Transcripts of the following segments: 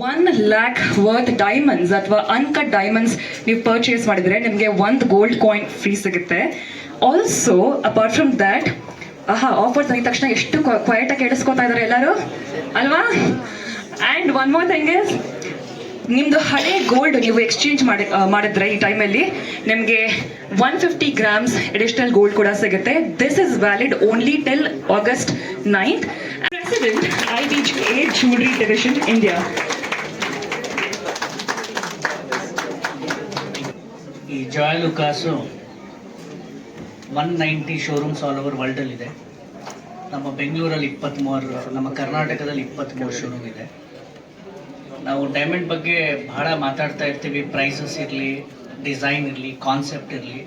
1 lakh worth diamonds ಅಥವಾ uncut diamonds ನೀವು purchase ಮಾಡಿದ್ರೆ ನಿಮಗೆ 1 ಗೋಲ್ಡ್ ಕಾಯಿನ್ ಫ್ರೀ ಸಿಗುತ್ತೆ. Also apart from that offer ತಂದಿದ ತಕ್ಷಣ ಎಷ್ಟು ಕ್ವೈಟಾಗಿ ಕೇಳಿಸ್ಕೊತಾ ಇದ್ದಾರೆ ಎಲ್ಲರೂ ಅಲ್ವಾ? And one more thing is, ನಿಮ್ಮದು ಹಳೆ ಗೋಲ್ಡ್ ನೀವು ಎಕ್ಸ್ಚೇಂಜ್ ಮಾಡಿದ್ರೆ ಈ ಟೈಮಲ್ಲಿ ನಿಮಗೆ 150 grams ಅಡಿಷನಲ್ ಗೋಲ್ಡ್ ಕೂಡ ಸಿಗುತ್ತೆ. This is valid only till August 9th. President IBJ jewellery division India. ಈ ಜಾಯ್ ಲುಕಾಸು 190 ಶೋರೂಮ್ಸ್ ಆಲ್ ಓವರ್ ವರ್ಲ್ಡಲ್ಲಿದೆ. ನಮ್ಮ ಬೆಂಗಳೂರಲ್ಲಿ 23, ನಮ್ಮ ಕರ್ನಾಟಕದಲ್ಲಿ 23 ಶೋರೂಮ್ ಇದೆ. ನಾವು ಡೈಮಂಡ್ ಬಗ್ಗೆ ಬಹಳ ಮಾತಾಡ್ತಾ ಇರ್ತೀವಿ. ಪ್ರೈಸಸ್ ಇರಲಿ, ಡಿಸೈನ್ ಇರಲಿ, ಕಾನ್ಸೆಪ್ಟ್ ಇರಲಿ.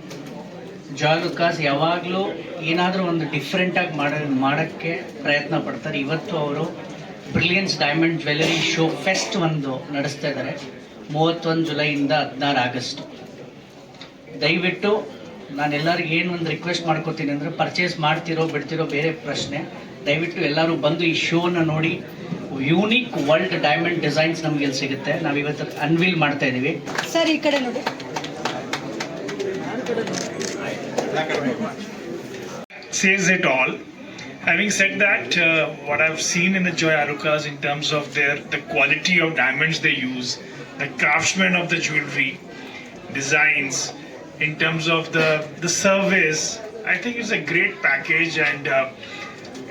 ಜಾಯ್ ಲುಕಾಸ್ ಯಾವಾಗಲೂ ಏನಾದರೂ ಒಂದು ಡಿಫ್ರೆಂಟಾಗಿ ಮಾಡೋಕ್ಕೆ ಪ್ರಯತ್ನ ಪಡ್ತಾರೆ. ಇವತ್ತು ಅವರು brilliance diamond jewellery show fest ಒಂದು ನಡೆಸ್ತಾ ಇದ್ದಾರೆ 31 ಜುಲೈಯಿಂದ 16 ಆಗಸ್ಟ್. ದಯವಿಟ್ಟು ನಾನೆಲ್ಲರಿಗೂ ಏನು ಒಂದು ರಿಕ್ವೆಸ್ಟ್ ಮಾಡ್ಕೋತೀನಿ ಅಂದರೆ, ಪರ್ಚೇಸ್ ಮಾಡ್ತಿರೋ ಬಿಡ್ತಿರೋ ಬೇರೆ ಪ್ರಶ್ನೆ, ದಯವಿಟ್ಟು ಎಲ್ಲರೂ ಬಂದು ಈ ಶೋನ ನೋಡಿ. ಯೂನಿಕ್ ವರ್ಲ್ಡ್ ಡೈಮಂಡ್ ಡಿಸೈನ್ಸ್ ನಮಗೆ ಇಲ್ಲಿ ಸಿಗುತ್ತೆ. ನಾವು ಇವತ್ತು ಅನ್ವೀಲ್ ಮಾಡ್ತಾ ಇದ್ದೀವಿ. ಸರ್ ಈ ಕಡೆ ನೋಡಿ. Says it all. Having said that, what I've seen in the Joy Alucas in terms of the quality of diamonds they use, the craftsman of the jewelry, designs, in terms of the service, I think it's a great package, and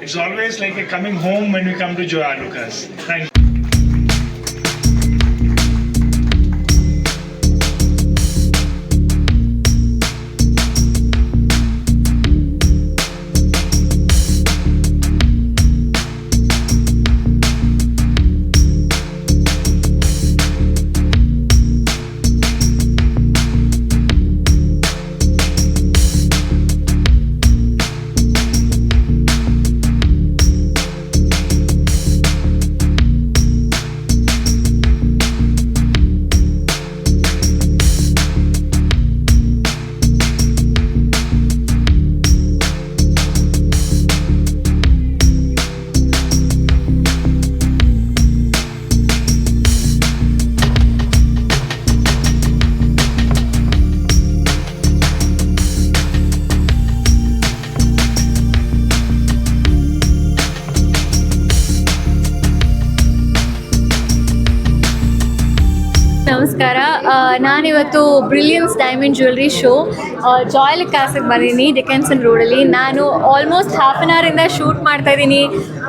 it's always like a coming home when we come to Joy Alucas. Thank you. ನಮಸ್ಕಾರ. ನಾನಿವತ್ತು Brilliance diamond jewellery show Joy ಲುಕಾಸಿಗೆ ಬಂದಿದ್ದೀನಿ, Dickenson ರೋಡಲ್ಲಿ. ನಾನು almost half an ಅವರಿಂದ shoot ಮಾಡ್ತಾಯಿದ್ದೀನಿ.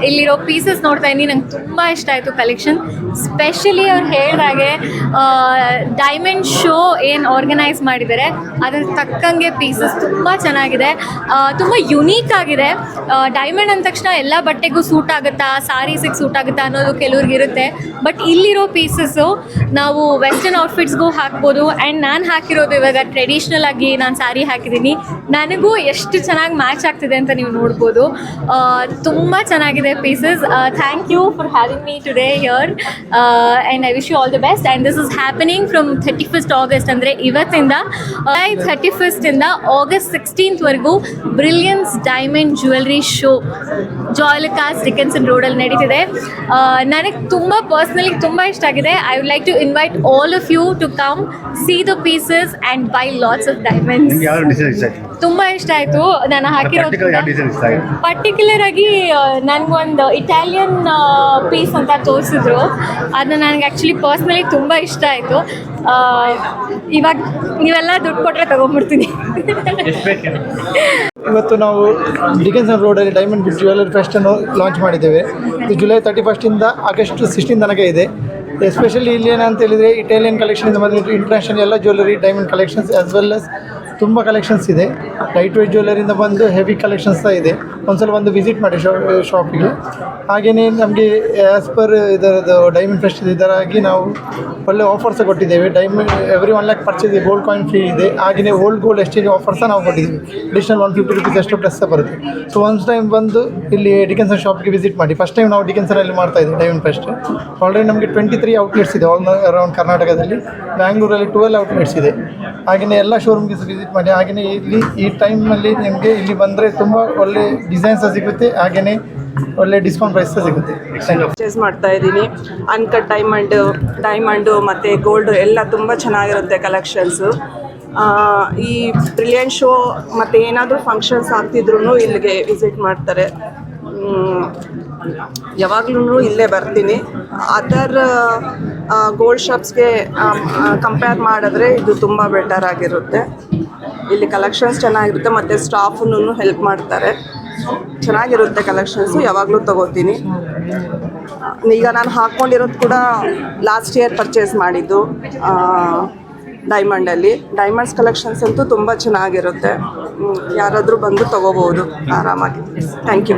ಇಲ್ಲಿರೋ pieces ನೋಡ್ತಾ ಇದ್ದೀನಿ. ನಂಗೆ ತುಂಬ ಇಷ್ಟ ಆಯಿತು ಕಲೆಕ್ಷನ್. ಸ್ಪೆಷಲಿ ಅವ್ರು ಹೇಳಿದಾಗೆ ಡೈಮಂಡ್ ಶೋ ಏನು ಆರ್ಗನೈಸ್ ಮಾಡಿದ್ದಾರೆ ಅದ್ರ ತಕ್ಕಂಗೆ ಪೀಸಸ್ ತುಂಬ ಚೆನ್ನಾಗಿದೆ, ತುಂಬ ಯುನೀಕ್ ಆಗಿದೆ. ಡೈಮಂಡ್ ಅಂದ ತಕ್ಷಣ ಎಲ್ಲ ಬಟ್ಟೆಗೂ ಸೂಟ್ ಆಗುತ್ತಾ, ಸಾರೀಸಿಗೆ ಸೂಟ್ ಆಗುತ್ತಾ ಅನ್ನೋದು ಕೆಲವ್ರಿಗಿರುತ್ತೆ. ಬಟ್ ಇಲ್ಲಿರೋ ಪೀಸಸ್ಸು ನಾವು ವೆಸ್ಟರ್ನ್ ಔಟ್ಫಿಟ್ಸ್ಗೂ ಹಾಕ್ಬೋದು. ಆ್ಯಂಡ್ ನಾನು ಹಾಕಿರೋದು ಇವಾಗ ಟ್ರೆಡಿಷ್ನಲ್ ಆಗಿ ನಾನು ಸ್ಯಾರಿ ಹಾಕಿದ್ದೀನಿ. ನನಗೂ ಎಷ್ಟು ಚೆನ್ನಾಗಿ ಮ್ಯಾಚ್ ಆಗ್ತಿದೆ ಅಂತ ನೀವು ನೋಡ್ಬೋದು. ತುಂಬ ಚೆನ್ನಾಗಿದೆ pieces. Thank you for having me today here, and I wish you all the best. And this is happening from 31st August, ಅಂದರೆ ಇವತ್ತಿಂದ 31st ಇಂದ August 16th ವರೆಗೂ Brilliance diamond jewellery show Joy Alukkas Dickenson ರೋಡಲ್ಲಿ ನಡೀತಿದೆ. ನನಗೆ ತುಂಬ ಪರ್ಸ್ನಲಿ ತುಂಬ ಇಷ್ಟ ಆಗಿದೆ. I would like to invite all of you to come see the pieces and buy lots of diamonds. ತುಂಬ ಇಷ್ಟ ಆಯಿತು ನಾನು ಹಾಕಿರೋದು. ಪರ್ಟಿಕ್ಯುಲರ್ ಆಗಿ ನನಗೊಂದು ಇಟಾಲಿಯನ್ ಪೀಸ್ ಅಂತ ತೋರಿಸಿದ್ರು. ಅದನ್ನ ನನಗೆ ಆ್ಯಕ್ಚುಲಿ ಪರ್ಸ್ನಲಿ ತುಂಬ ಇಷ್ಟ ಆಯಿತು. ಇವಾಗ ನೀವೆಲ್ಲ ದುಡ್ಡು ಕೊಟ್ಟರೆ ತೊಗೊಂಡ್ಬಿಡ್ತೀನಿ. ಇವತ್ತು ನಾವು ಡಿಕೆನ್ಸನ್ ರೋಡಲ್ಲಿ ಡೈಮಂಡ್ ಜ್ಯುವೆಲರಿ ಫೆಸ್ಟನ್ನು ಲಾಂಚ್ ಮಾಡಿದ್ದೇವೆ. ಇದು ಜುಲೈ 31st August 16th ತನಕ ಇದೆ. ಎಸ್ಪೆಷಲಿ ಇಲ್ಲಿ ಏನಂತ ಹೇಳಿದರೆ, ಇಟಾಲಿಯನ್ ಕಲೆಕ್ಷನಿಂದ ಬಂದು ಇಂಟರ್ನ್ಯಾಷನಲ್ ಎಲ್ಲ jewellery diamond collections as well as ತುಂಬ ಕಲೆಕ್ಷನ್ಸ್ ಇದೆ. ಲೈಟ್ ವೇಟ್ ಜ್ಯುವೆಲರಿಯಿಂದ ಬಂದು ಹೆವಿ ಕಲೆಕ್ಷನ್ಸ್ ಸಹ ಇದೆ. ಒಂದ್ಸಲ ಒಂದು ವಿಸಿಟ್ ಮಾಡಿ ಶಾಪಿಗೆ. ಹಾಗೆಯೇ ನಮಗೆ ಆ್ಯಸ್ ಪರ್ ಇದರದ್ದು ಡೈಮಂಡ್ ಫೆಸ್ಟ್ ಇದರಾಗಿ ನಾವು ಒಳ್ಳೆ ಆಫರ್ಸ್ ಕೊಟ್ಟಿದ್ದೇವೆ. Diamond every 1 lakh purchase gold coin free ಇದೆ. ಹಾಗೆಯೇ ಓಲ್ಡ್ ಎಕ್ಸ್ಚೇಂಜ್ ಆಫರ್ಸ ನಾವು ಕೊಟ್ಟಿದ್ದೀವಿ. ಅಡಿಷನಲ್ 150 rupees ಅಷ್ಟು ಪ್ಲಸ್ ಬರುತ್ತೆ. ಸೊ ಒನ್ಸ್ ಟೈಮ್ ಬಂದು ಇಲ್ಲಿ ಡಿಕೆನ್ಸನ್ ಶಾಪ್ಗೆ ವಿಸಿಟ್ ಮಾಡಿ. ಫಸ್ಟ್ ಟೈಮ್ ನಾವು ಡಿಕೆನ್ಸನಲ್ಲಿ ಮಾಡ್ತಾ ಇದ್ದೀವಿ ಡೈಮಂಡ್ ಫೆಸ್ಟ್. ಆಲ್ರೆಡಿ ನಮಗೆ 23 ಔಟ್ಲೆಟ್ಸ್ ಇದೆ ಆಲ್ ಅರೌಂಡ್ ಕರ್ನಾಟಕದಲ್ಲಿ. ಬ್ಯಾಂಗ್ಳೂರಲ್ಲಿ 12 ಔಟ್ಲೆಟ್ಸ್ ಇದೆ. ಹಾಗೆಯೇ ಎಲ್ಲ ಶೋರೂಮ್ಗೆ ವಿಸಿಟ್ ಮಾಡಿ. ಹಾಗೆಯೇ ಇಲ್ಲಿ ಈ ಟೈಮ್ನಲ್ಲಿ ನಿಮಗೆ ಇಲ್ಲಿ ಬಂದರೆ ತುಂಬ ಒಳ್ಳೆ ಡಿಸೈನ್ಸ್ ಸಿಗುತ್ತೆ. ಹಾಗೆಯೇ ಒಳ್ಳೆ ಡಿಸ್ಕೌಂಟ್ ಪ್ರೈಸ್ ಸಿಗುತ್ತೆ. ಪರ್ಚೇಸ್ ಮಾಡ್ತಾ ಇದ್ದೀನಿ. ಅನ್ಕಟ್ ಡೈಮಂಡು ಮತ್ತು ಗೋಲ್ಡು ಎಲ್ಲ ತುಂಬ ಚೆನ್ನಾಗಿರುತ್ತೆ ಕಲೆಕ್ಷನ್ಸು. ಈ ಬ್ರಿಲಿಯಂಟ್ ಶೋ ಮತ್ತು ಏನಾದರೂ ಫಂಕ್ಷನ್ಸ್ ಆಗ್ತಿದ್ರು ಇಲ್ಲಿಗೆ ವಿಸಿಟ್ ಮಾಡ್ತಾರೆ. ಯಾವಾಗ್ಲೂ ಇಲ್ಲೇ ಬರ್ತೀನಿ. ಅದರ್ ಗೋಲ್ಡ್ ಶಾಪ್ಸ್ಗೆ ಕಂಪೇರ್ ಮಾಡಿದ್ರೆ ಇದು ತುಂಬ ಬೆಟರ್ ಆಗಿರುತ್ತೆ. ಇಲ್ಲಿ ಕಲೆಕ್ಷನ್ಸ್ ಚೆನ್ನಾಗಿರುತ್ತೆ ಮತ್ತು ಸ್ಟಾಫನ್ನು ಹೆಲ್ಪ್ ಮಾಡ್ತಾರೆ. ಚೆನ್ನಾಗಿರುತ್ತೆ ಕಲೆಕ್ಷನ್ಸು, ಯಾವಾಗಲೂ ತೊಗೋತೀನಿ. ಈಗ ನಾನು ಹಾಕ್ಕೊಂಡಿರೋದು ಕೂಡ ಲಾಸ್ಟ್ ಇಯರ್ ಪರ್ಚೇಸ್ ಮಾಡಿದ್ದು ಡೈಮಂಡಲ್ಲಿ. ಡೈಮಂಡ್ಸ್ ಕಲೆಕ್ಷನ್ಸ್ ಅಂತೂ ತುಂಬ ಚೆನ್ನಾಗಿರುತ್ತೆ. ಯಾರಾದರೂ ಬಂದು ತೊಗೋಬೋದು ಆರಾಮಾಗಿ. Thank you.